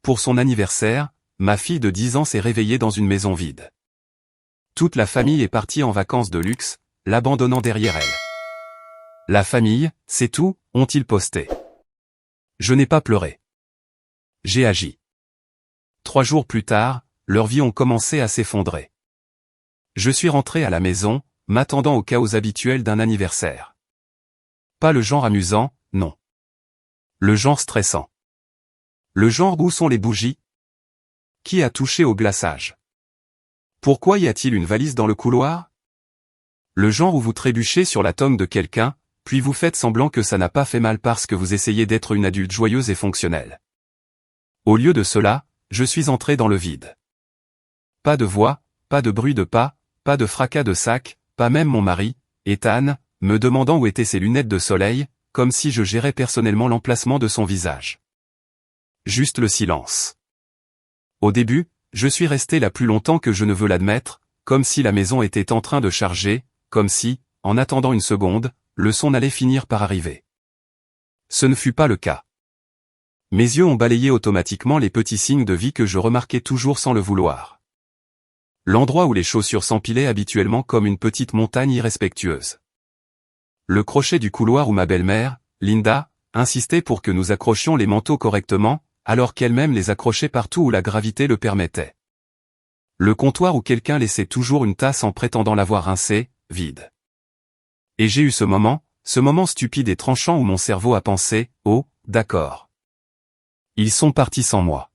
Pour son anniversaire, ma fille de 10 ans s'est réveillée dans une maison vide. Toute la famille est partie en vacances de luxe, l'abandonnant derrière elle. La famille, c'est tout, ont-ils posté. Je n'ai pas pleuré. J'ai agi. 3 jours plus tard, leurs vies ont commencé à s'effondrer. Je suis rentré à la maison, m'attendant au chaos habituel d'un anniversaire. Pas le genre amusant, non. Le genre stressant. Le genre où sont les bougies? Qui a touché au glaçage? Pourquoi y a-t-il une valise dans le couloir? Le genre où vous trébuchez sur la tombe de quelqu'un, puis vous faites semblant que ça n'a pas fait mal parce que vous essayez d'être une adulte joyeuse et fonctionnelle. Au lieu de cela, je suis entré dans le vide. Pas de voix, pas de bruit de pas, pas de fracas de sac, pas même mon mari, Ethan, me demandant où étaient ses lunettes de soleil, comme si je gérais personnellement l'emplacement de son visage. Juste le silence. Au début, je suis resté là plus longtemps que je ne veux l'admettre, comme si la maison était en train de charger, comme si, en attendant une seconde, le son allait finir par arriver. Ce ne fut pas le cas. Mes yeux ont balayé automatiquement les petits signes de vie que je remarquais toujours sans le vouloir. L'endroit où les chaussures s'empilaient habituellement comme une petite montagne irrespectueuse. Le crochet du couloir où ma belle-mère, Linda, insistait pour que nous accrochions les manteaux correctement, alors qu'elle-même les accrochait partout où la gravité le permettait. Le comptoir où quelqu'un laissait toujours une tasse en prétendant l'avoir rincée, vide. Et j'ai eu ce moment stupide et tranchant où mon cerveau a pensé, oh, d'accord. Ils sont partis sans moi.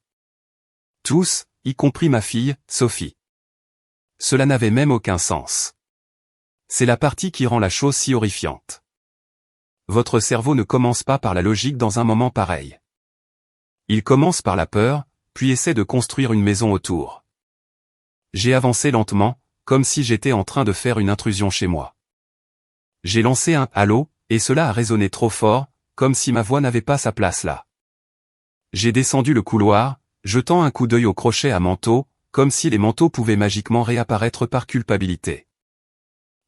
Tous, y compris ma fille, Sophie. Cela n'avait même aucun sens. C'est la partie qui rend la chose si horrifiante. Votre cerveau ne commence pas par la logique dans un moment pareil. Il commence par la peur, puis essaie de construire une maison autour. J'ai avancé lentement, comme si j'étais en train de faire une intrusion chez moi. J'ai lancé un « allô » et cela a résonné trop fort, comme si ma voix n'avait pas sa place là. J'ai descendu le couloir, jetant un coup d'œil au crochet à manteau, comme si les manteaux pouvaient magiquement réapparaître par culpabilité.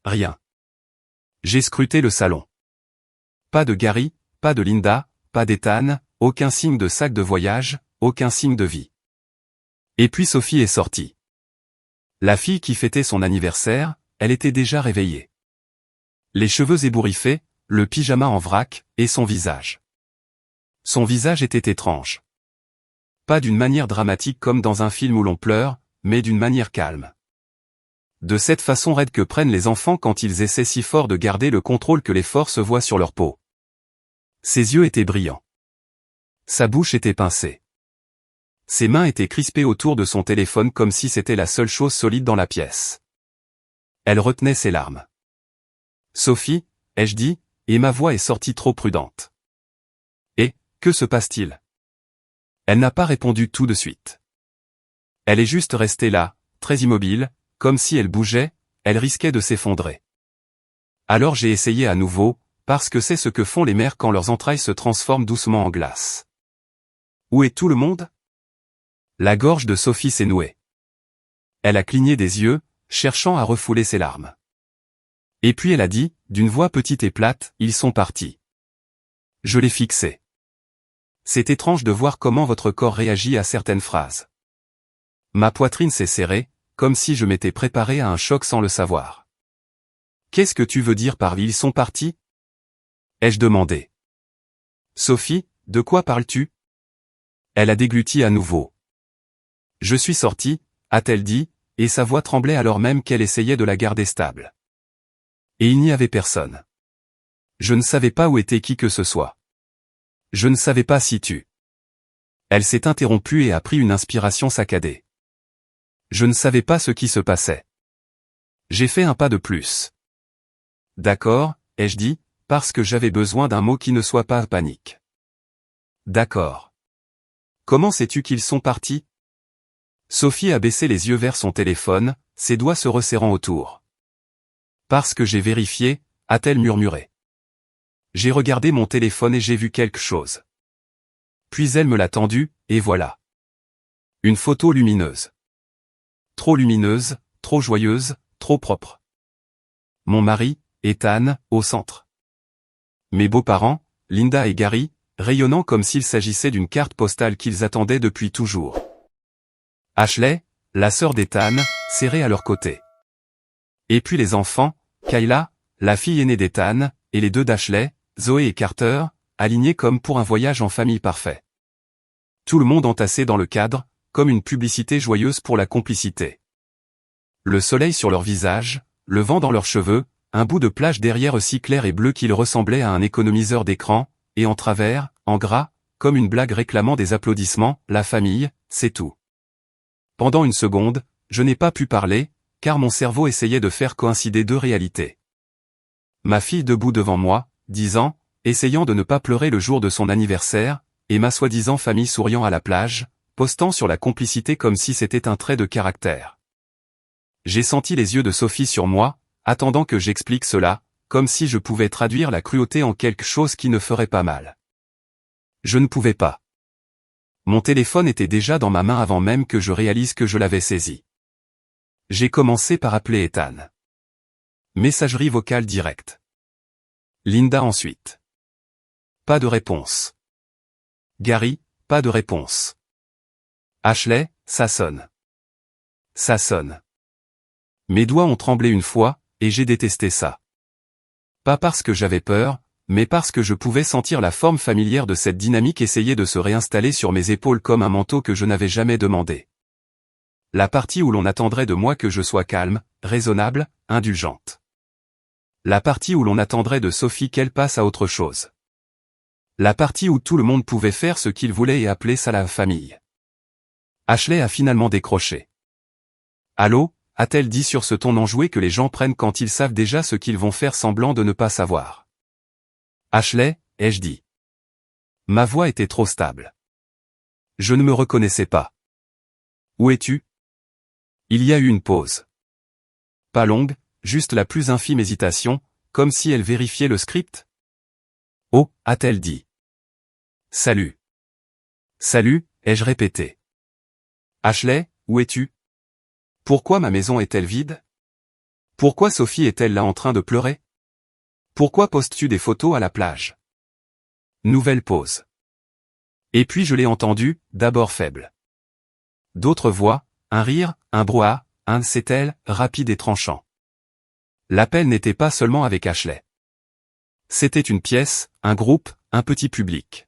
Rien. J'ai scruté le salon. Pas de Gary, pas de Linda, pas d'Ethan, aucun signe de sac de voyage, aucun signe de vie. Et puis Sophie est sortie. La fille qui fêtait son anniversaire, elle était déjà réveillée. Les cheveux ébouriffés, le pyjama en vrac, et son visage. Son visage était étrange. Pas d'une manière dramatique comme dans un film où l'on pleure, mais d'une manière calme. De cette façon raide que prennent les enfants quand ils essaient si fort de garder le contrôle que l'effort se voit sur leur peau. Ses yeux étaient brillants. Sa bouche était pincée. Ses mains étaient crispées autour de son téléphone comme si c'était la seule chose solide dans la pièce. Elle retenait ses larmes. Sophie, ai-je dit, et ma voix est sortie trop prudente. Et, que se passe-t-il? Elle n'a pas répondu tout de suite. Elle est juste restée là, très immobile, comme si elle bougeait, elle risquait de s'effondrer. Alors j'ai essayé à nouveau, parce que c'est ce que font les mères quand leurs entrailles se transforment doucement en glace. Où est tout le monde? La gorge de Sophie s'est nouée. Elle a cligné des yeux, cherchant à refouler ses larmes. Et puis elle a dit, d'une voix petite et plate, ils sont partis. Je l'ai fixé. C'est étrange de voir comment votre corps réagit à certaines phrases. Ma poitrine s'est serrée, comme si je m'étais préparé à un choc sans le savoir. Qu'est-ce que tu veux dire par ils sont partis? Ai-je demandé. Sophie, de quoi parles-tu? Elle a dégluti à nouveau. Je suis sortie, a-t-elle dit, et sa voix tremblait alors même qu'elle essayait de la garder stable. Et il n'y avait personne. Je ne savais pas où était qui que ce soit. Je ne savais pas si tu. Elle s'est interrompue et a pris une inspiration saccadée. Je ne savais pas ce qui se passait. J'ai fait un pas de plus. D'accord, ai-je dit, parce que j'avais besoin d'un mot qui ne soit pas panique. D'accord. Comment sais-tu qu'ils sont partis? Sophie a baissé les yeux vers son téléphone, ses doigts se resserrant autour. Parce que j'ai vérifié, a-t-elle murmuré. J'ai regardé mon téléphone et j'ai vu quelque chose. Puis elle me l'a tendu, et voilà. Une photo lumineuse. Trop lumineuse, trop joyeuse, trop propre. Mon mari, Ethan, au centre. Mes beaux-parents, Linda et Gary, rayonnant comme s'il s'agissait d'une carte postale qu'ils attendaient depuis toujours. Ashley, la sœur d'Ethan, serrée à leur côté. Et puis les enfants, Kayla, la fille aînée d'Ethan, et les deux d'Ashley, Zoé et Carter, alignés comme pour un voyage en famille parfait. Tout le monde entassé dans le cadre, comme une publicité joyeuse pour la complicité. Le soleil sur leurs visages, le vent dans leurs cheveux, un bout de plage derrière eux si clair et bleu qu'il ressemblait à un économiseur d'écran, et en travers, en gras, comme une blague réclamant des applaudissements, la famille, c'est tout. Pendant une seconde, je n'ai pas pu parler, car mon cerveau essayait de faire coïncider deux réalités. Ma fille debout devant moi, 10 ans, essayant de ne pas pleurer le jour de son anniversaire, et ma soi-disant famille souriant à la plage, postant sur la complicité comme si c'était un trait de caractère. J'ai senti les yeux de Sophie sur moi, attendant que j'explique cela, comme si je pouvais traduire la cruauté en quelque chose qui ne ferait pas mal. Je ne pouvais pas. Mon téléphone était déjà dans ma main avant même que je réalise que je l'avais saisi. J'ai commencé par appeler Ethan. Messagerie vocale directe. Linda ensuite. Pas de réponse. Gary, pas de réponse. Ashley, ça sonne. Ça sonne. Mes doigts ont tremblé une fois, et j'ai détesté ça. Pas parce que j'avais peur, mais parce que je pouvais sentir la forme familière de cette dynamique essayer de se réinstaller sur mes épaules comme un manteau que je n'avais jamais demandé. La partie où l'on attendrait de moi que je sois calme, raisonnable, indulgente. La partie où l'on attendrait de Sophie qu'elle passe à autre chose. La partie où tout le monde pouvait faire ce qu'il voulait et appeler ça la famille. Ashley a finalement décroché. Allô, a-t-elle dit sur ce ton enjoué que les gens prennent quand ils savent déjà ce qu'ils vont faire semblant de ne pas savoir. Ashley, ai-je dit. Ma voix était trop stable. Je ne me reconnaissais pas. Où es-tu? Il y a eu une pause. Pas longue, juste la plus infime hésitation, comme si elle vérifiait le script. Oh, a-t-elle dit. Salut. Salut, ai-je répété. Ashley, où es-tu? Pourquoi ma maison est-elle vide? Pourquoi Sophie est-elle là en train de pleurer? Pourquoi postes-tu des photos à la plage? Nouvelle pause. Et puis je l'ai entendu, d'abord faible. D'autres voix, un rire, un brouhaha, un c'est-elle, rapide et tranchant. L'appel n'était pas seulement avec Ashley. C'était une pièce, un groupe, un petit public.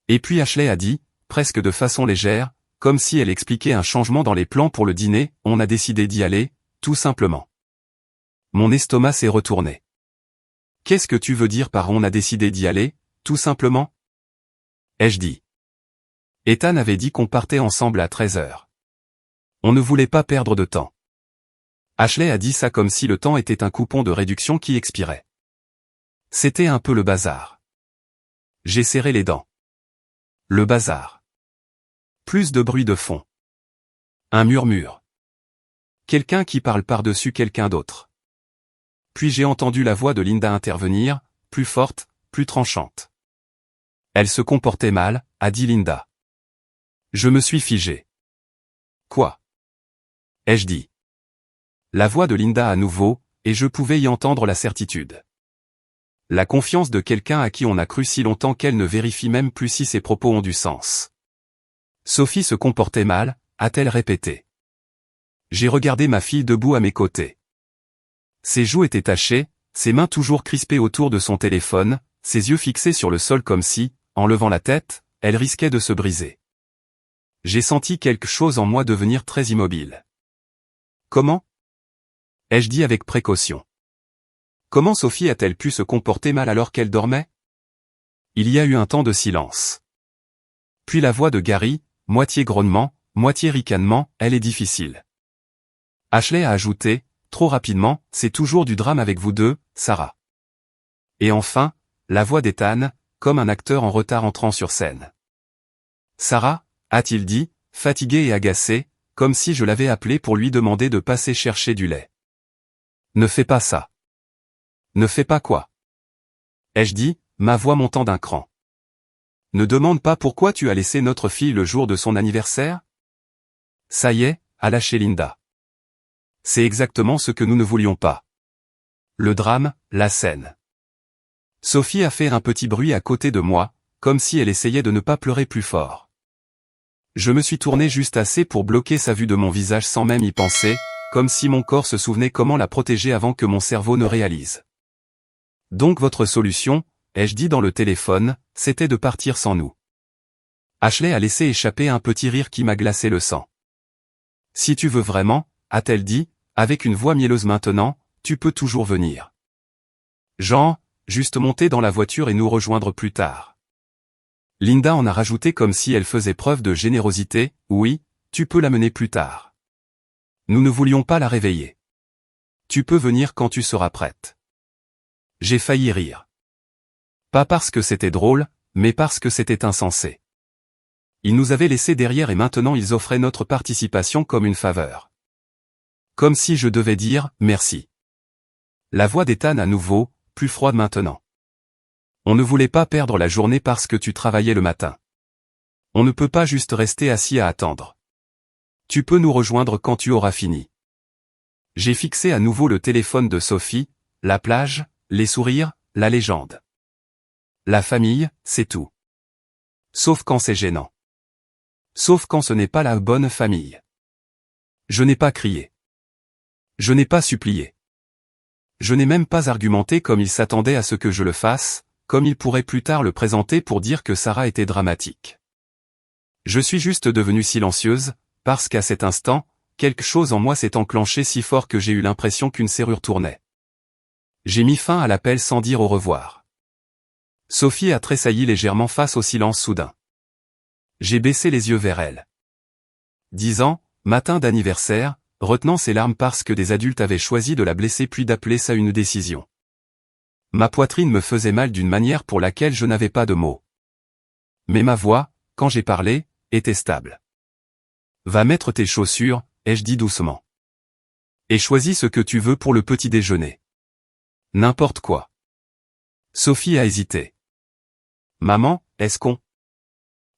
Et puis Ashley a dit, presque de façon légère, comme si elle expliquait un changement dans les plans pour le dîner, on a décidé d'y aller, tout simplement. Mon estomac s'est retourné. Qu'est-ce que tu veux dire par on a décidé d'y aller, tout simplement? Ai-je dit. Ethan avait dit qu'on partait ensemble à 13h. On ne voulait pas perdre de temps. Ashley a dit ça comme si le temps était un coupon de réduction qui expirait. C'était un peu le bazar. J'ai serré les dents. Le bazar. Plus de bruit de fond. Un murmure. Quelqu'un qui parle par-dessus quelqu'un d'autre. Puis j'ai entendu la voix de Linda intervenir, plus forte, plus tranchante. Elle se comportait mal, a dit Linda. Je me suis figé. Quoi? Ai-je dit. La voix de Linda à nouveau, et je pouvais y entendre la certitude. La confiance de quelqu'un à qui on a cru si longtemps qu'elle ne vérifie même plus si ses propos ont du sens. Sophie se comportait mal, a-t-elle répété. J'ai regardé ma fille debout à mes côtés. Ses joues étaient tachées, ses mains toujours crispées autour de son téléphone, ses yeux fixés sur le sol comme si, en levant la tête, elle risquait de se briser. J'ai senti quelque chose en moi devenir très immobile. Comment? Ai-je dit avec précaution. Comment Sophie a-t-elle pu se comporter mal alors qu'elle dormait? Il y a eu un temps de silence. Puis la voix de Gary, moitié grognement, moitié ricanement, elle est difficile. Ashley a ajouté, trop rapidement, c'est toujours du drame avec vous deux, Sarah. Et enfin, la voix d'Ethan, comme un acteur en retard entrant sur scène. Sarah, a-t-il dit, fatigué et agacé, comme si je l'avais appelé pour lui demander de passer chercher du lait. Ne fais pas ça. Ne fais pas quoi? Ai-je dit, ma voix montant d'un cran. Ne demande pas pourquoi tu as laissé notre fille le jour de son anniversaire? Ça y est, a lâché Linda. C'est exactement ce que nous ne voulions pas. Le drame, la scène. Sophie a fait un petit bruit à côté de moi, comme si elle essayait de ne pas pleurer plus fort. Je me suis tourné juste assez pour bloquer sa vue de mon visage sans même y penser, comme si mon corps se souvenait comment la protéger avant que mon cerveau ne réalise. Donc votre solution, ai-je dit dans le téléphone, c'était de partir sans nous. Ashley a laissé échapper un petit rire qui m'a glacé le sang. Si tu veux vraiment, a-t-elle dit, avec une voix mielleuse maintenant, tu peux toujours venir. Jean, juste monter dans la voiture et nous rejoindre plus tard. Linda en a rajouté comme si elle faisait preuve de générosité, oui, tu peux l'amener plus tard. Nous ne voulions pas la réveiller. Tu peux venir quand tu seras prête. J'ai failli rire. Pas parce que c'était drôle, mais parce que c'était insensé. Ils nous avaient laissés derrière et maintenant ils offraient notre participation comme une faveur. Comme si je devais dire « merci ». La voix d'Ethan à nouveau, plus froide maintenant. On ne voulait pas perdre la journée parce que tu travaillais le matin. On ne peut pas juste rester assis à attendre. Tu peux nous rejoindre quand tu auras fini. J'ai fixé à nouveau le téléphone de Sophie, la plage, les sourires, la légende. La famille, c'est tout. Sauf quand c'est gênant. Sauf quand ce n'est pas la bonne famille. Je n'ai pas crié. Je n'ai pas supplié. Je n'ai même pas argumenté comme il s'attendait à ce que je le fasse, comme il pourrait plus tard le présenter pour dire que Sarah était dramatique. Je suis juste devenue silencieuse, parce qu'à cet instant, quelque chose en moi s'est enclenché si fort que j'ai eu l'impression qu'une serrure tournait. J'ai mis fin à l'appel sans dire au revoir. Sophie a tressailli légèrement face au silence soudain. J'ai baissé les yeux vers elle. 10 ans, matin d'anniversaire, retenant ses larmes parce que des adultes avaient choisi de la blesser puis d'appeler ça une décision. Ma poitrine me faisait mal d'une manière pour laquelle je n'avais pas de mots. Mais ma voix, quand j'ai parlé, était stable. Va mettre tes chaussures, ai-je dit doucement. Et choisis ce que tu veux pour le petit déjeuner. N'importe quoi. Sophie a hésité. Maman, est-ce qu'on...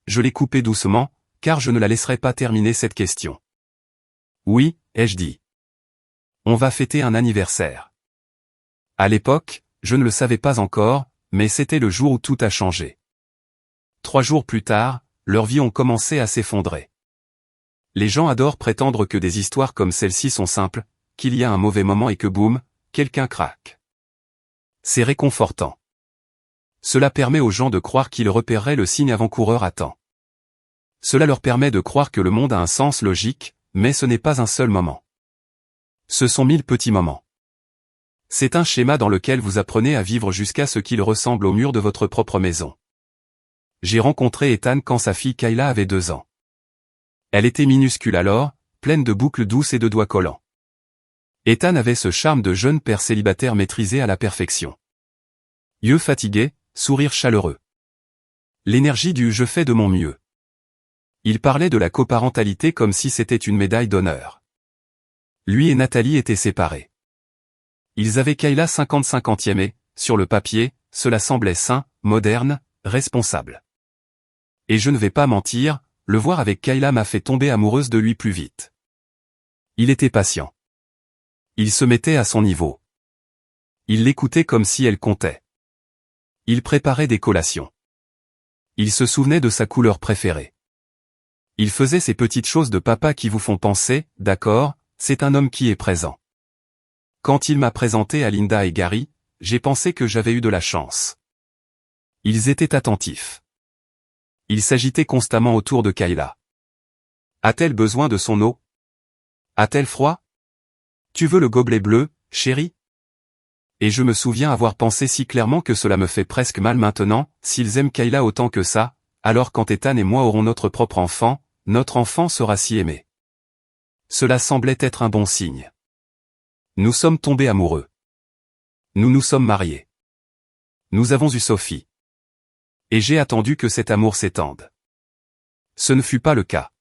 Je l'ai coupé doucement, car je ne la laisserai pas terminer cette question. Oui, ai-je dit. On va fêter un anniversaire. À l'époque, je ne le savais pas encore, mais c'était le jour où tout a changé. 3 jours plus tard, leurs vies ont commencé à s'effondrer. Les gens adorent prétendre que des histoires comme celle-ci sont simples, qu'il y a un mauvais moment et que boum, quelqu'un craque. C'est réconfortant. Cela permet aux gens de croire qu'ils repéreraient le signe avant-coureur à temps. Cela leur permet de croire que le monde a un sens logique, mais ce n'est pas un seul moment. Ce sont 1000 petits moments. C'est un schéma dans lequel vous apprenez à vivre jusqu'à ce qu'il ressemble au mur de votre propre maison. J'ai rencontré Ethan quand sa fille Kayla avait 2 ans. Elle était minuscule alors, pleine de boucles douces et de doigts collants. Ethan avait ce charme de jeune père célibataire maîtrisé à la perfection. Yeux fatigués, sourire chaleureux. L'énergie du « je fais de mon mieux ». Il parlait de la coparentalité comme si c'était une médaille d'honneur. Lui et Nathalie étaient séparés. Ils avaient Kayla 50-50e et, sur le papier, cela semblait sain, moderne, responsable. Et je ne vais pas mentir, le voir avec Kayla m'a fait tomber amoureuse de lui plus vite. Il était patient. Il se mettait à son niveau. Il l'écoutait comme si elle comptait. Il préparait des collations. Il se souvenait de sa couleur préférée. Il faisait ces petites choses de papa qui vous font penser, d'accord, c'est un homme qui est présent. Quand il m'a présenté à Linda et Gary, j'ai pensé que j'avais eu de la chance. Ils étaient attentifs. Ils s'agitaient constamment autour de Kayla. A-t-elle besoin de son eau? A-t-elle froid? Tu veux le gobelet bleu, chérie? Et je me souviens avoir pensé si clairement que cela me fait presque mal maintenant, s'ils aiment Kayla autant que ça, alors quand Ethan et moi aurons notre propre enfant, notre enfant sera si aimé. Cela semblait être un bon signe. Nous sommes tombés amoureux. Nous nous sommes mariés. Nous avons eu Sophie. Et j'ai attendu que cet amour s'étende. Ce ne fut pas le cas.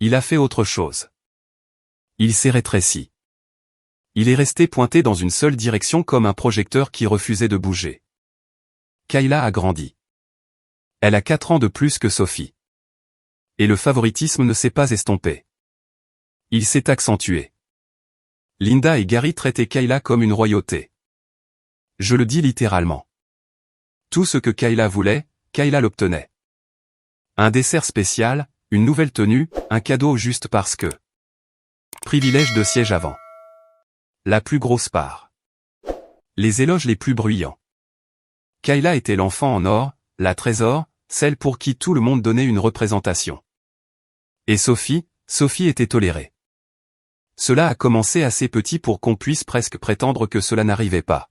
Il a fait autre chose. Il s'est rétréci. Il est resté pointé dans une seule direction comme un projecteur qui refusait de bouger. Kayla a grandi. Elle a 4 ans de plus que Sophie. Et le favoritisme ne s'est pas estompé. Il s'est accentué. Linda et Gary traitaient Kayla comme une royauté. Je le dis littéralement. Tout ce que Kayla voulait, Kayla l'obtenait. Un dessert spécial, une nouvelle tenue, un cadeau juste parce que. Privilège de siège avant. La plus grosse part. Les éloges les plus bruyants. Kayla était l'enfant en or, la trésor, celle pour qui tout le monde donnait une représentation. Et Sophie était tolérée. Cela a commencé assez petit pour qu'on puisse presque prétendre que cela n'arrivait pas.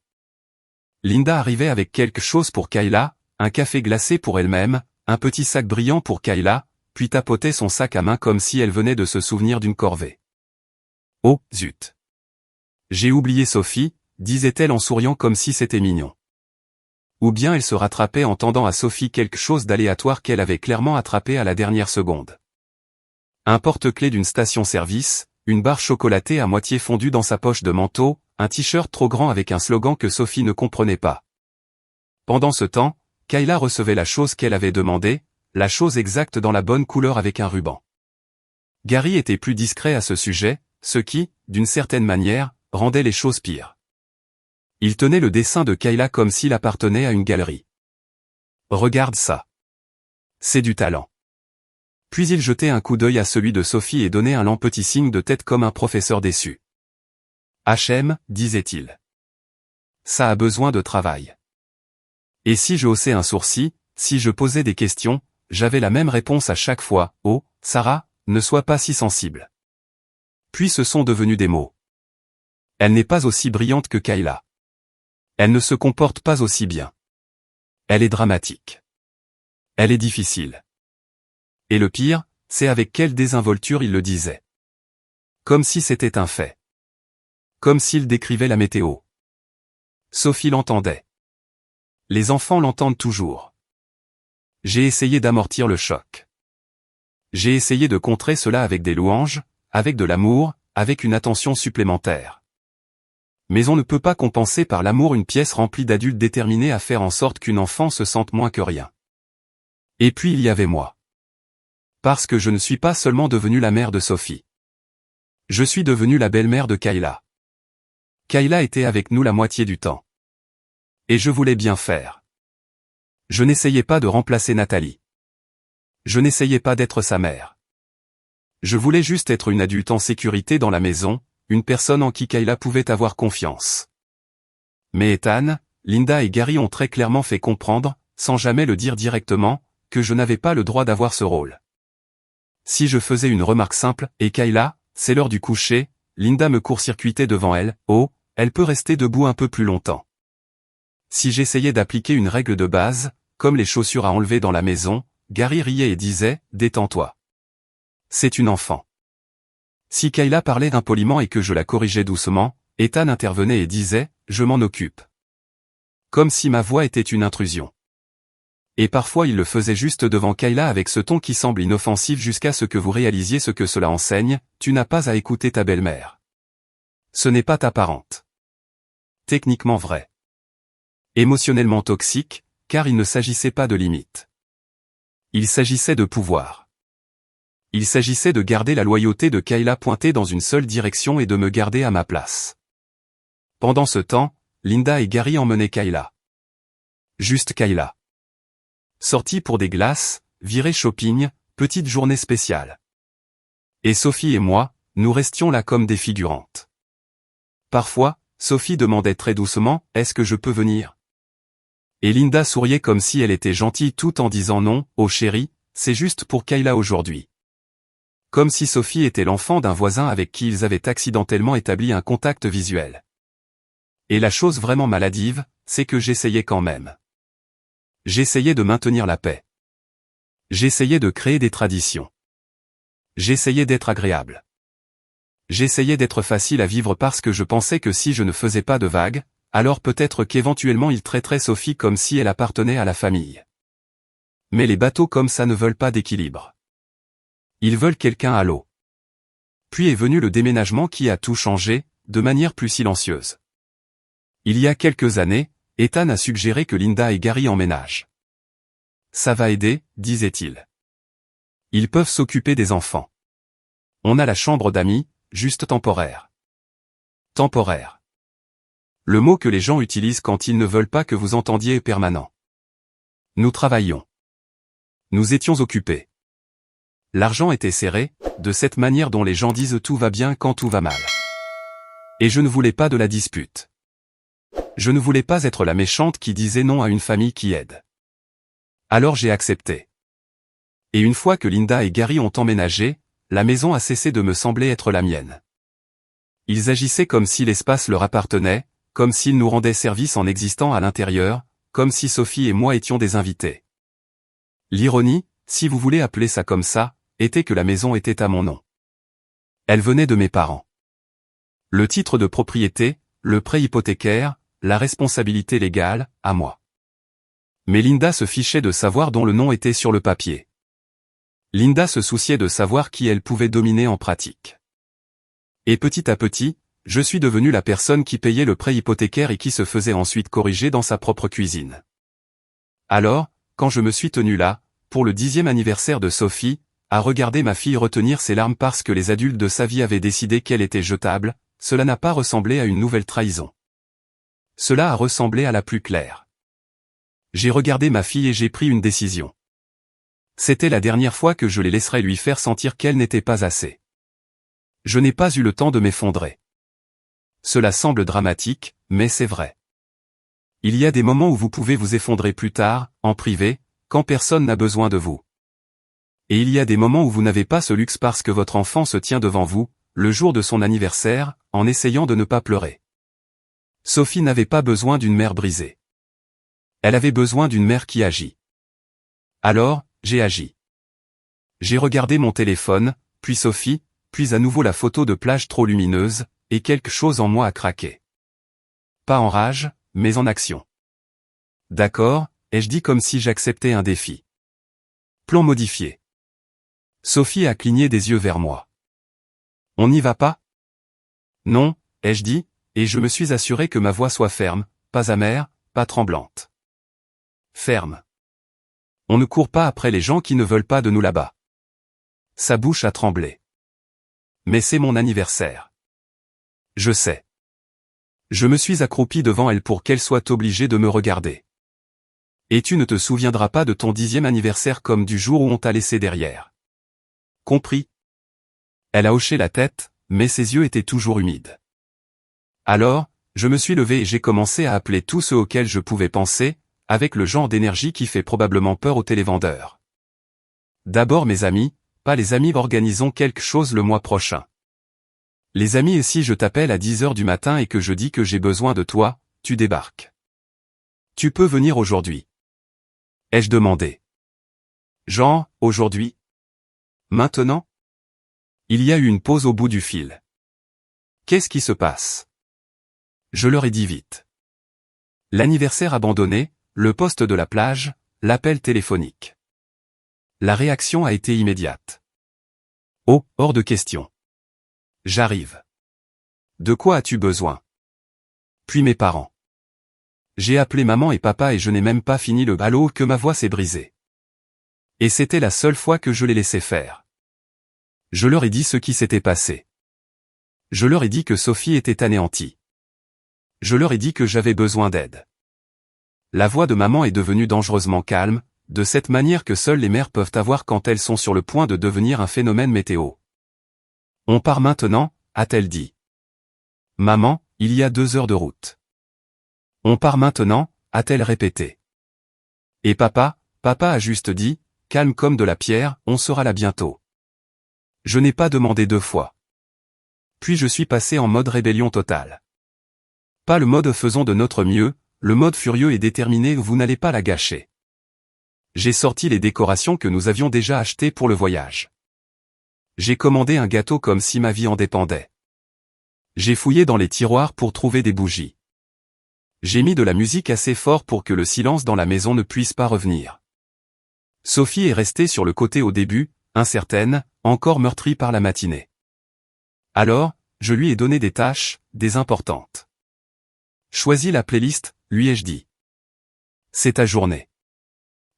Linda arrivait avec quelque chose pour Kayla, un café glacé pour elle-même, un petit sac brillant pour Kayla, puis tapotait son sac à main comme si elle venait de se souvenir d'une corvée. Oh, zut. J'ai oublié Sophie, disait-elle en souriant comme si c'était mignon. Ou bien elle se rattrapait en tendant à Sophie quelque chose d'aléatoire qu'elle avait clairement attrapé à la dernière seconde. Un porte-clés d'une station-service, une barre chocolatée à moitié fondue dans sa poche de manteau, un t-shirt trop grand avec un slogan que Sophie ne comprenait pas. Pendant ce temps, Kayla recevait la chose qu'elle avait demandée, la chose exacte dans la bonne couleur avec un ruban. Gary était plus discret à ce sujet, ce qui, d'une certaine manière, rendait les choses pires. Il tenait le dessin de Kayla comme s'il appartenait à une galerie. Regarde ça. C'est du talent. Puis il jetait un coup d'œil à celui de Sophie et donnait un lent petit signe de tête comme un professeur déçu. HM, disait-il. Ça a besoin de travail. Et si je haussais un sourcil, si je posais des questions, j'avais la même réponse à chaque fois. Oh, Sarah, ne sois pas si sensible. Puis ce sont devenus des mots. Elle n'est pas aussi brillante que Kayla. Elle ne se comporte pas aussi bien. Elle est dramatique. Elle est difficile. Et le pire, c'est avec quelle désinvolture il le disait. Comme si c'était un fait. Comme s'il décrivait la météo. Sophie l'entendait. Les enfants l'entendent toujours. J'ai essayé d'amortir le choc. J'ai essayé de contrer cela avec des louanges, avec de l'amour, avec une attention supplémentaire. Mais on ne peut pas compenser par l'amour une pièce remplie d'adultes déterminés à faire en sorte qu'une enfant se sente moins que rien. Et puis il y avait moi. Parce que je ne suis pas seulement devenue la mère de Sophie. Je suis devenue la belle-mère de Kayla. Kayla était avec nous la moitié du temps. Et je voulais bien faire. Je n'essayais pas de remplacer Nathalie. Je n'essayais pas d'être sa mère. Je voulais juste être une adulte en sécurité dans la maison, une personne en qui Kayla pouvait avoir confiance. Mais Ethan, Linda et Gary ont très clairement fait comprendre, sans jamais le dire directement, que je n'avais pas le droit d'avoir ce rôle. Si je faisais une remarque simple, « Et Kayla, c'est l'heure du coucher », Linda me court-circuitait devant elle, « Oh, elle peut rester debout un peu plus longtemps. » Si j'essayais d'appliquer une règle de base, comme les chaussures à enlever dans la maison, Gary riait et disait, « Détends-toi. C'est une enfant. » Si Kayla parlait impoliment et que je la corrigeais doucement, Ethan intervenait et disait, « Je m'en occupe. » Comme si ma voix était une intrusion. Et parfois il le faisait juste devant Kayla avec ce ton qui semble inoffensif jusqu'à ce que vous réalisiez ce que cela enseigne, tu n'as pas à écouter ta belle-mère. Ce n'est pas ta parente. Techniquement vrai. Émotionnellement toxique, car il ne s'agissait pas de limite. Il s'agissait de pouvoir. Il s'agissait de garder la loyauté de Kayla pointée dans une seule direction et de me garder à ma place. Pendant ce temps, Linda et Gary emmenaient Kayla. Juste Kayla. Sortie pour des glaces, virée shopping, petite journée spéciale. Et Sophie et moi, nous restions là comme des figurantes. Parfois, Sophie demandait très doucement, « Est-ce que je peux venir ?» Et Linda souriait comme si elle était gentille tout en disant non, « Oh chérie, c'est juste pour Kayla aujourd'hui. » Comme si Sophie était l'enfant d'un voisin avec qui ils avaient accidentellement établi un contact visuel. Et la chose vraiment maladive, c'est que j'essayais quand même. J'essayais de maintenir la paix. J'essayais de créer des traditions. J'essayais d'être agréable. J'essayais d'être facile à vivre parce que je pensais que si je ne faisais pas de vagues, alors peut-être qu'éventuellement il traiterait Sophie comme si elle appartenait à la famille. Mais les bateaux comme ça ne veulent pas d'équilibre. Ils veulent quelqu'un à l'eau. Puis est venu le déménagement qui a tout changé, de manière plus silencieuse. Il y a quelques années, Ethan a suggéré que Linda et Gary emménagent. Ça va aider, disait-il. Ils peuvent s'occuper des enfants. On a la chambre d'amis, juste temporaire. Temporaire. Le mot que les gens utilisent quand ils ne veulent pas que vous entendiez est permanent. Nous travaillons. Nous étions occupés. L'argent était serré, de cette manière dont les gens disent tout va bien quand tout va mal. Et je ne voulais pas de la dispute. Je ne voulais pas être la méchante qui disait non à une famille qui aide. Alors j'ai accepté. Et une fois que Linda et Gary ont emménagé, la maison a cessé de me sembler être la mienne. Ils agissaient comme si l'espace leur appartenait, comme s'ils nous rendaient service en existant à l'intérieur, comme si Sophie et moi étions des invités. L'ironie, si vous voulez appeler ça comme ça, était que la maison était à mon nom. Elle venait de mes parents. Le titre de propriété, le prêt hypothécaire, la responsabilité légale, à moi. Mais Linda se fichait de savoir dont le nom était sur le papier. Linda se souciait de savoir qui elle pouvait dominer en pratique. Et petit à petit, je suis devenu la personne qui payait le prêt hypothécaire et qui se faisait ensuite corriger dans sa propre cuisine. Alors, quand je me suis tenu là, pour le 10e anniversaire de Sophie, à regarder ma fille retenir ses larmes parce que les adultes de sa vie avaient décidé qu'elle était jetable, cela n'a pas ressemblé à une nouvelle trahison. Cela a ressemblé à la plus claire. J'ai regardé ma fille et j'ai pris une décision. C'était la dernière fois que je les laisserais lui faire sentir qu'elle n'était pas assez. Je n'ai pas eu le temps de m'effondrer. Cela semble dramatique, mais c'est vrai. Il y a des moments où vous pouvez vous effondrer plus tard, en privé, quand personne n'a besoin de vous. Et il y a des moments où vous n'avez pas ce luxe parce que votre enfant se tient devant vous, le jour de son anniversaire, en essayant de ne pas pleurer. Sophie n'avait pas besoin d'une mère brisée. Elle avait besoin d'une mère qui agit. Alors, j'ai agi. J'ai regardé mon téléphone, puis Sophie, puis à nouveau la photo de plage trop lumineuse, et quelque chose en moi a craqué. Pas en rage, mais en action. D'accord, ai-je dit comme si j'acceptais un défi. Plan modifié. Sophie a cligné des yeux vers moi. On n'y va pas? Non, ai-je dit, et je me suis assuré que ma voix soit ferme, pas amère, pas tremblante. Ferme. On ne court pas après les gens qui ne veulent pas de nous là-bas. Sa bouche a tremblé. Mais c'est mon anniversaire. Je sais. Je me suis accroupi devant elle pour qu'elle soit obligée de me regarder. Et tu ne te souviendras pas de ton 10e anniversaire comme du jour où on t'a laissé derrière. Compris? Elle a hoché la tête, mais ses yeux étaient toujours humides. Alors, je me suis levé et j'ai commencé à appeler tous ceux auxquels je pouvais penser, avec le genre d'énergie qui fait probablement peur aux télévendeurs. D'abord mes amis, pas les amis, organisons quelque chose le mois prochain. Les amis, et si je t'appelle à 10 h du matin et que je dis que j'ai besoin de toi, tu débarques. Tu peux venir aujourd'hui. Ai-je demandé. Jean, aujourd'hui? Maintenant? Il y a eu une pause au bout du fil. Qu'est-ce qui se passe? Je leur ai dit vite. L'anniversaire abandonné, le poste de la plage, l'appel téléphonique. La réaction a été immédiate. Oh, hors de question. J'arrive. De quoi as-tu besoin? Puis mes parents. J'ai appelé maman et papa et je n'ai même pas fini le allô que ma voix s'est brisée. Et c'était la seule fois que je les laissais faire. Je leur ai dit ce qui s'était passé. Je leur ai dit que Sophie était anéantie. Je leur ai dit que j'avais besoin d'aide. La voix de maman est devenue dangereusement calme, de cette manière que seules les mères peuvent avoir quand elles sont sur le point de devenir un phénomène météo. On part maintenant, a-t-elle dit. Maman, il y a 2 heures de route. On part maintenant, a-t-elle répété. Et papa a juste dit, calme comme de la pierre, on sera là bientôt. Je n'ai pas demandé 2 fois. Puis je suis passé en mode rébellion totale. Pas le mode faisons de notre mieux, le mode furieux et déterminé vous n'allez pas la gâcher. J'ai sorti les décorations que nous avions déjà achetées pour le voyage. J'ai commandé un gâteau comme si ma vie en dépendait. J'ai fouillé dans les tiroirs pour trouver des bougies. J'ai mis de la musique assez fort pour que le silence dans la maison ne puisse pas revenir. Sophie est restée sur le côté au début, incertaine, encore meurtrie par la matinée. Alors, je lui ai donné des tâches, des importantes. Choisis la playlist, lui ai-je dit. C'est ta journée.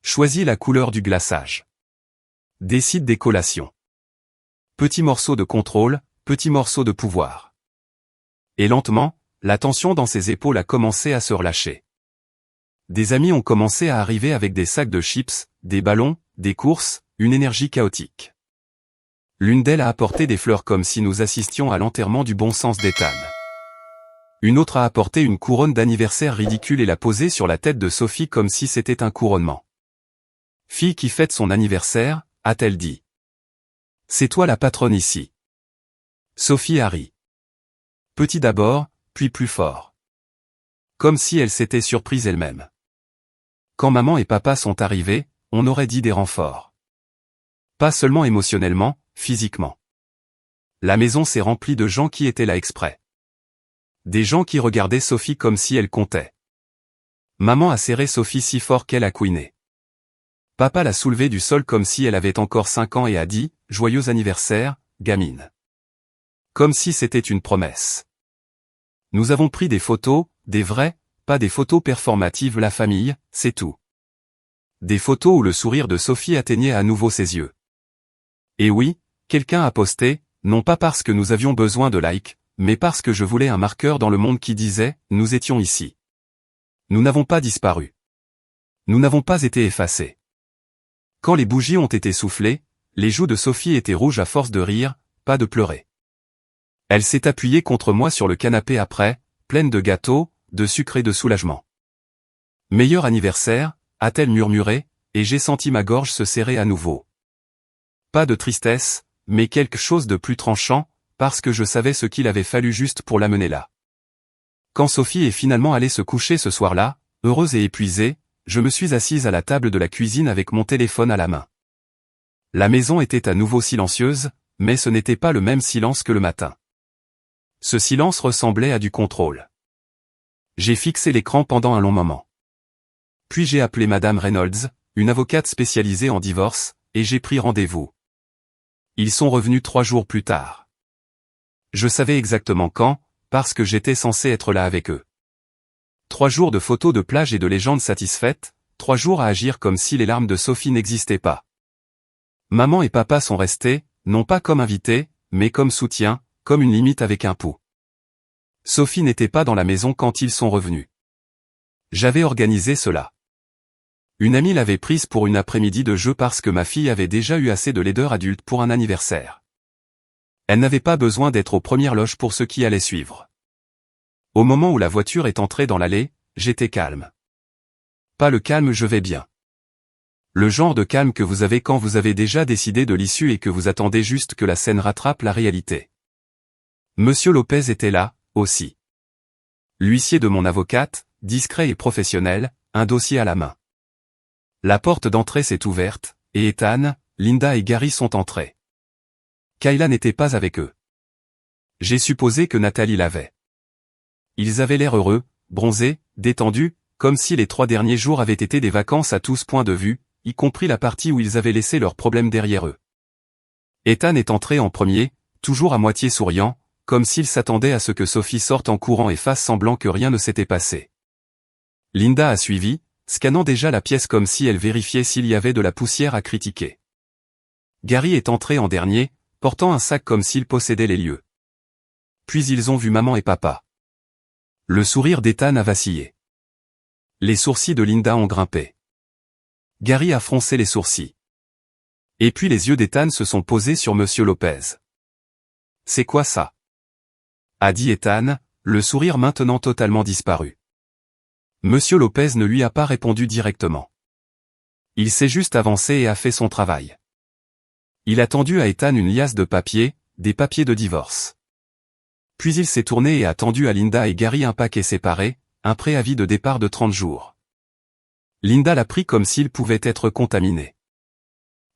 Choisis la couleur du glaçage. Décide des collations. Petit morceau de contrôle, petit morceau de pouvoir. Et lentement, la tension dans ses épaules a commencé à se relâcher. Des amis ont commencé à arriver avec des sacs de chips, des ballons, des courses, une énergie chaotique. L'une d'elles a apporté des fleurs comme si nous assistions à l'enterrement du bon sens d'Ethan. Une autre a apporté une couronne d'anniversaire ridicule et l'a posée sur la tête de Sophie comme si c'était un couronnement. « Fille qui fête son anniversaire », a-t-elle dit. « C'est toi la patronne ici. » Sophie a ri. Petit d'abord, puis plus fort. Comme si elle s'était surprise elle-même. Quand maman et papa sont arrivés, on aurait dit des renforts. Pas seulement émotionnellement, physiquement. La maison s'est remplie de gens qui étaient là exprès. Des gens qui regardaient Sophie comme si elle comptait. Maman a serré Sophie si fort qu'elle a couiné. Papa l'a soulevée du sol comme si elle avait encore 5 ans et a dit « Joyeux anniversaire, gamine ». Comme si c'était une promesse. Nous avons pris des photos, des vraies, pas des photos performatives, la famille, c'est tout. Des photos où le sourire de Sophie atteignait à nouveau ses yeux. Et oui, quelqu'un a posté, non pas parce que nous avions besoin de likes, mais parce que je voulais un marqueur dans le monde qui disait « Nous étions ici ». Nous n'avons pas disparu. Nous n'avons pas été effacés. Quand les bougies ont été soufflées, les joues de Sophie étaient rouges à force de rire, pas de pleurer. Elle s'est appuyée contre moi sur le canapé après, pleine de gâteaux, de sucre et de soulagement. « Meilleur anniversaire », a-t-elle murmuré, et j'ai senti ma gorge se serrer à nouveau. Pas de tristesse, mais quelque chose de plus tranchant, parce que je savais ce qu'il avait fallu juste pour l'amener là. Quand Sophie est finalement allée se coucher ce soir-là, heureuse et épuisée, je me suis assise à la table de la cuisine avec mon téléphone à la main. La maison était à nouveau silencieuse, mais ce n'était pas le même silence que le matin. Ce silence ressemblait à du contrôle. J'ai fixé l'écran pendant un long moment. Puis j'ai appelé Madame Reynolds, une avocate spécialisée en divorce, et j'ai pris rendez-vous. Ils sont revenus 3 jours plus tard. Je savais exactement quand, parce que j'étais censé être là avec eux. 3 jours de photos de plage et de légendes satisfaites, 3 jours à agir comme si les larmes de Sophie n'existaient pas. Maman et papa sont restés, non pas comme invités, mais comme soutien, comme une limite avec un pouls. Sophie n'était pas dans la maison quand ils sont revenus. J'avais organisé cela. Une amie l'avait prise pour une après-midi de jeu parce que ma fille avait déjà eu assez de laideur adulte pour un anniversaire. Elle n'avait pas besoin d'être aux premières loges pour ce qui allait suivre. Au moment où la voiture est entrée dans l'allée, j'étais calme. Pas le calme je vais bien. Le genre de calme que vous avez quand vous avez déjà décidé de l'issue et que vous attendez juste que la scène rattrape la réalité. Monsieur Lopez était là, aussi. L'huissier de mon avocate, discret et professionnel, un dossier à la main. La porte d'entrée s'est ouverte, et Ethan, Linda et Gary sont entrés. Kayla n'était pas avec eux. J'ai supposé que Nathalie l'avait. Ils avaient l'air heureux, bronzés, détendus, comme si les 3 derniers jours avaient été des vacances à tous points de vue, y compris la partie où ils avaient laissé leurs problèmes derrière eux. Ethan est entré en premier, toujours à moitié souriant, comme s'il s'attendait à ce que Sophie sorte en courant et fasse semblant que rien ne s'était passé. Linda a suivi, scannant déjà la pièce comme si elle vérifiait s'il y avait de la poussière à critiquer. Gary est entré en dernier, portant un sac comme s'il possédait les lieux. Puis ils ont vu maman et papa. Le sourire d'Ethan a vacillé. Les sourcils de Linda ont grimpé. Gary a froncé les sourcils. Et puis les yeux d'Ethan se sont posés sur Monsieur Lopez. « C'est quoi ça ?» a dit Ethan, le sourire maintenant totalement disparu. Monsieur Lopez ne lui a pas répondu directement. Il s'est juste avancé et a fait son travail. Il a tendu à Ethan une liasse de papiers, des papiers de divorce. Puis il s'est tourné et a tendu à Linda et Gary un paquet séparé, un préavis de départ de 30 jours. Linda l'a pris comme s'il pouvait être contaminé.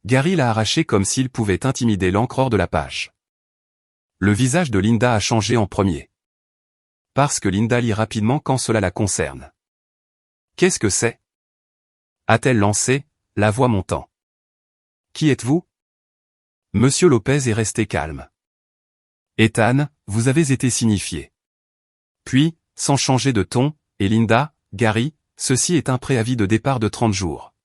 Gary l'a arraché comme s'il pouvait intimider l'encreur de la page. Le visage de Linda a changé en premier. Parce que Linda lit rapidement quand cela la concerne. « Qu'est-ce que c'est » a-t-elle lancé, la voix montant. « Qui êtes-vous » Monsieur Lopez est resté calme. « Ethan, vous avez été signifié. » Puis, sans changer de ton, « Et Linda, Gary, ceci est un préavis de départ de 30 jours. »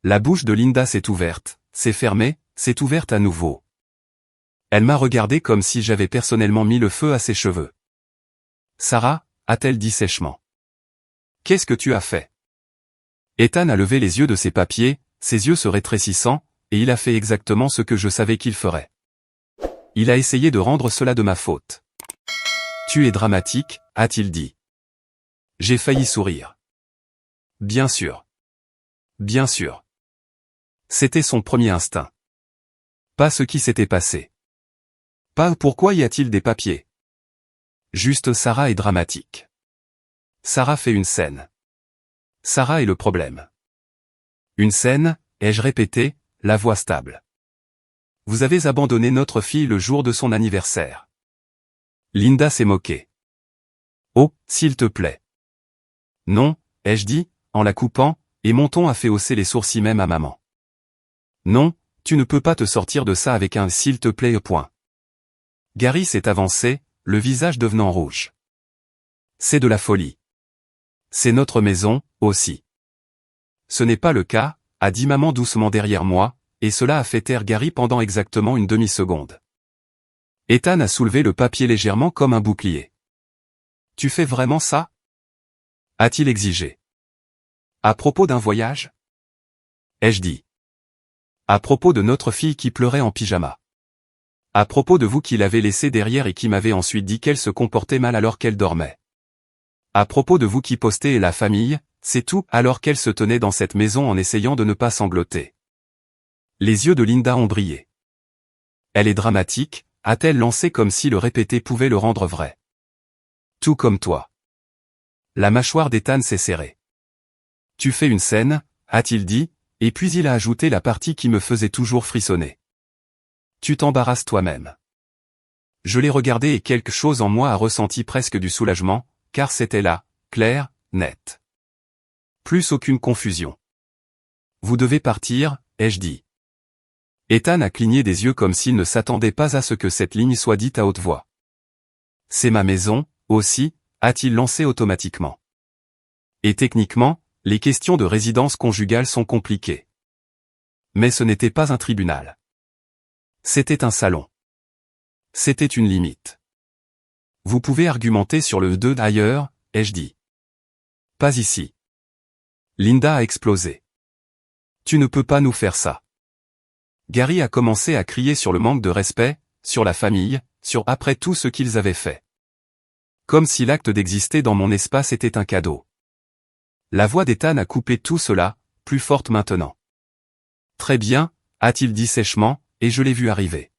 La bouche de Linda s'est ouverte, s'est fermée, s'est ouverte à nouveau. Elle m'a regardé comme si j'avais personnellement mis le feu à ses cheveux. « Sarah » a-t-elle dit sèchement. « Qu'est-ce que tu as fait » Ethan a levé les yeux de ses papiers, ses yeux se rétrécissant, et il a fait exactement ce que je savais qu'il ferait. Il a essayé de rendre cela de ma faute. Tu es dramatique, a-t-il dit. J'ai failli sourire. Bien sûr. Bien sûr. C'était son premier instinct. Pas ce qui s'était passé. Pas pourquoi y a-t-il des papiers. Juste Sarah est dramatique. Sarah fait une scène. Sarah est le problème. Une scène, ai-je répété, la voix stable. Vous avez abandonné notre fille le jour de son anniversaire. Linda s'est moquée. Oh, s'il te plaît. Non, ai-je dit, en la coupant, et mon ton a fait hausser les sourcils même à maman. Non, tu ne peux pas te sortir de ça avec un s'il te plaît. Point. Gary s'est avancé, le visage devenant rouge. C'est de la folie. C'est notre maison, aussi. Ce n'est pas le cas, a dit maman doucement derrière moi, et cela a fait taire Gary pendant exactement une demi-seconde. Ethan a soulevé le papier légèrement comme un bouclier. Tu fais vraiment ça? A-t-il exigé. À propos d'un voyage? Ai-je dit. À propos de notre fille qui pleurait en pyjama. À propos de vous qui l'avez laissée derrière et qui m'avez ensuite dit qu'elle se comportait mal alors qu'elle dormait. À propos de vous qui postez et la famille, c'est tout, alors qu'elle se tenait dans cette maison en essayant de ne pas sangloter. Les yeux de Linda ont brillé. Elle est dramatique, a-t-elle lancé comme si le répéter pouvait le rendre vrai. Tout comme toi. La mâchoire d'Ethan s'est serrée. Tu fais une scène, a-t-il dit, et puis il a ajouté la partie qui me faisait toujours frissonner. Tu t'embarrasses toi-même. Je l'ai regardé et quelque chose en moi a ressenti presque du soulagement, car c'était là, clair, net. Plus aucune confusion. Vous devez partir, ai-je dit. Ethan a cligné des yeux comme s'il ne s'attendait pas à ce que cette ligne soit dite à haute voix. C'est ma maison, aussi, a-t-il lancé automatiquement. Et techniquement, les questions de résidence conjugale sont compliquées. Mais ce n'était pas un tribunal. C'était un salon. C'était une limite. Vous pouvez argumenter sur le de ailleurs, ai-je dit. Pas ici. Linda a explosé. Tu ne peux pas nous faire ça. Gary a commencé à crier sur le manque de respect, sur la famille, sur après tout ce qu'ils avaient fait. Comme si l'acte d'exister dans mon espace était un cadeau. La voix d'Ethan a coupé tout cela, plus forte maintenant. Très bien, a-t-il dit sèchement, et je l'ai vu arriver.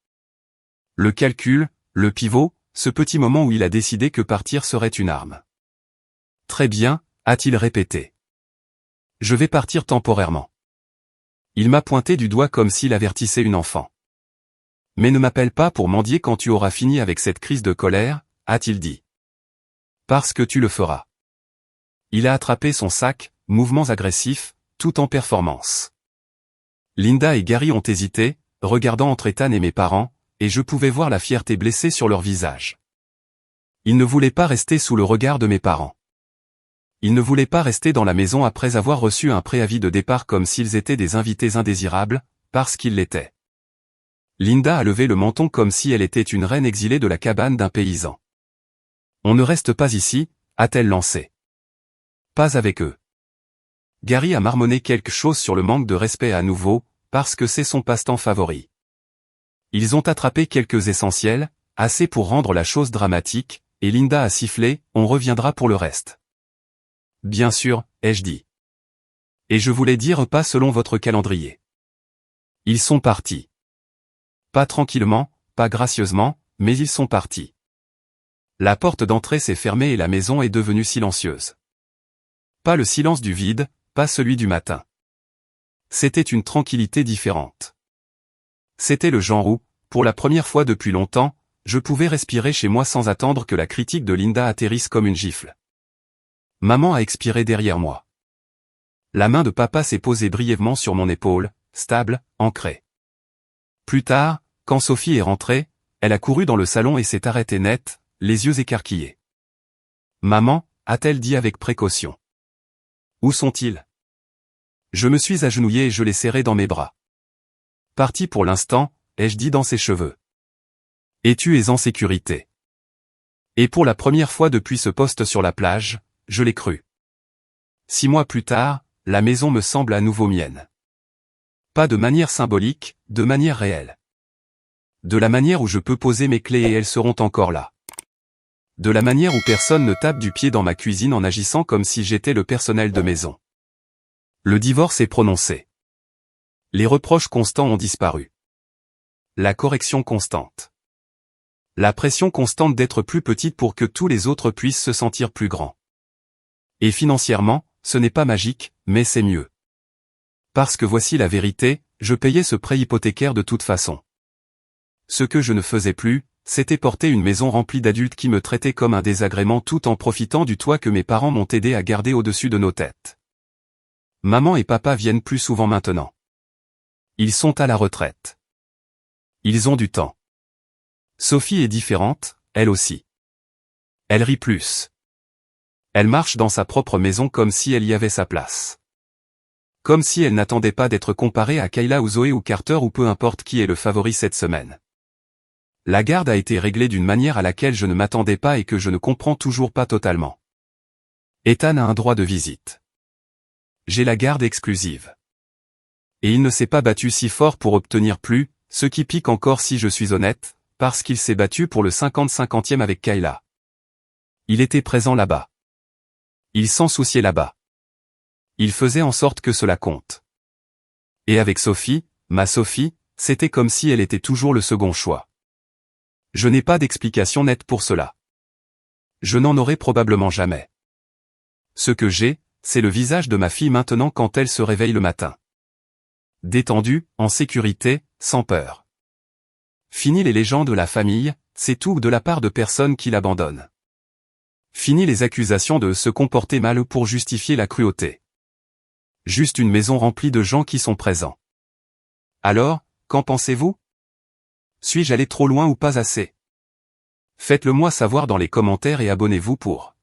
Le calcul, le pivot, ce petit moment où il a décidé que partir serait une arme. Très bien, a-t-il répété. Je vais partir temporairement. Il m'a pointé du doigt comme s'il avertissait une enfant. Mais ne m'appelle pas pour mendier quand tu auras fini avec cette crise de colère, a-t-il dit. Parce que tu le feras. Il a attrapé son sac, mouvements agressifs, tout en performance. Linda et Gary ont hésité, regardant entre Ethan et mes parents, et je pouvais voir la fierté blessée sur leur visage. Ils ne voulaient pas rester sous le regard de mes parents. Ils ne voulaient pas rester dans la maison après avoir reçu un préavis de départ comme s'ils étaient des invités indésirables, parce qu'ils l'étaient. Linda a levé le menton comme si elle était une reine exilée de la cabane d'un paysan. On ne reste pas ici, a-t-elle lancé. Pas avec eux. Gary a marmonné quelque chose sur le manque de respect à nouveau, parce que c'est son passe-temps favori. Ils ont attrapé quelques essentiels, assez pour rendre la chose dramatique, et Linda a sifflé, on reviendra pour le reste. Bien sûr, ai-je dit. Et je voulais dire pas selon votre calendrier. Ils sont partis. Pas tranquillement, pas gracieusement, mais ils sont partis. La porte d'entrée s'est fermée et la maison est devenue silencieuse. Pas le silence du vide, pas celui du matin. C'était une tranquillité différente. C'était le genre où, pour la première fois depuis longtemps, je pouvais respirer chez moi sans attendre que la critique de Linda atterrisse comme une gifle. Maman a expiré derrière moi. La main de papa s'est posée brièvement sur mon épaule, stable, ancrée. Plus tard, quand Sophie est rentrée, elle a couru dans le salon et s'est arrêtée net, les yeux écarquillés. Maman, a-t-elle dit avec précaution. Où sont-ils? Je me suis agenouillé et je l'ai serré dans mes bras. Parti pour l'instant, ai-je dit dans ses cheveux. Et tu es en sécurité. Et pour la première fois depuis ce poste sur la plage, je l'ai cru. 6 mois plus tard, la maison me semble à nouveau mienne. Pas de manière symbolique, de manière réelle. De la manière où je peux poser mes clés et elles seront encore là. De la manière où personne ne tape du pied dans ma cuisine en agissant comme si j'étais le personnel de maison. Le divorce est prononcé. Les reproches constants ont disparu. La correction constante. La pression constante d'être plus petite pour que tous les autres puissent se sentir plus grands. Et financièrement, ce n'est pas magique, mais c'est mieux. Parce que voici la vérité, je payais ce prêt hypothécaire de toute façon. Ce que je ne faisais plus, c'était porter une maison remplie d'adultes qui me traitaient comme un désagrément tout en profitant du toit que mes parents m'ont aidé à garder au-dessus de nos têtes. Maman et papa viennent plus souvent maintenant. Ils sont à la retraite. Ils ont du temps. Sophie est différente, elle aussi. Elle rit plus. Elle marche dans sa propre maison comme si elle y avait sa place. Comme si elle n'attendait pas d'être comparée à Kayla ou Zoé ou Carter ou peu importe qui est le favori cette semaine. La garde a été réglée d'une manière à laquelle je ne m'attendais pas et que je ne comprends toujours pas totalement. Ethan a un droit de visite. J'ai la garde exclusive. Et il ne s'est pas battu si fort pour obtenir plus, ce qui pique encore si je suis honnête, parce qu'il s'est battu pour le 50-50e avec Kayla. Il était présent là-bas. Il s'en souciait là-bas. Il faisait en sorte que cela compte. Et avec Sophie, ma Sophie, c'était comme si elle était toujours le second choix. Je n'ai pas d'explication nette pour cela. Je n'en aurai probablement jamais. Ce que j'ai, c'est le visage de ma fille maintenant quand elle se réveille le matin. Détendue, en sécurité, sans peur. Fini les légendes de la famille, c'est tout de la part de personnes qui l'abandonnent. Fini les accusations de se comporter mal pour justifier la cruauté. Juste une maison remplie de gens qui sont présents. Alors, qu'en pensez-vous? Suis-je allé trop loin ou pas assez? Faites-le moi savoir dans les commentaires et abonnez-vous pour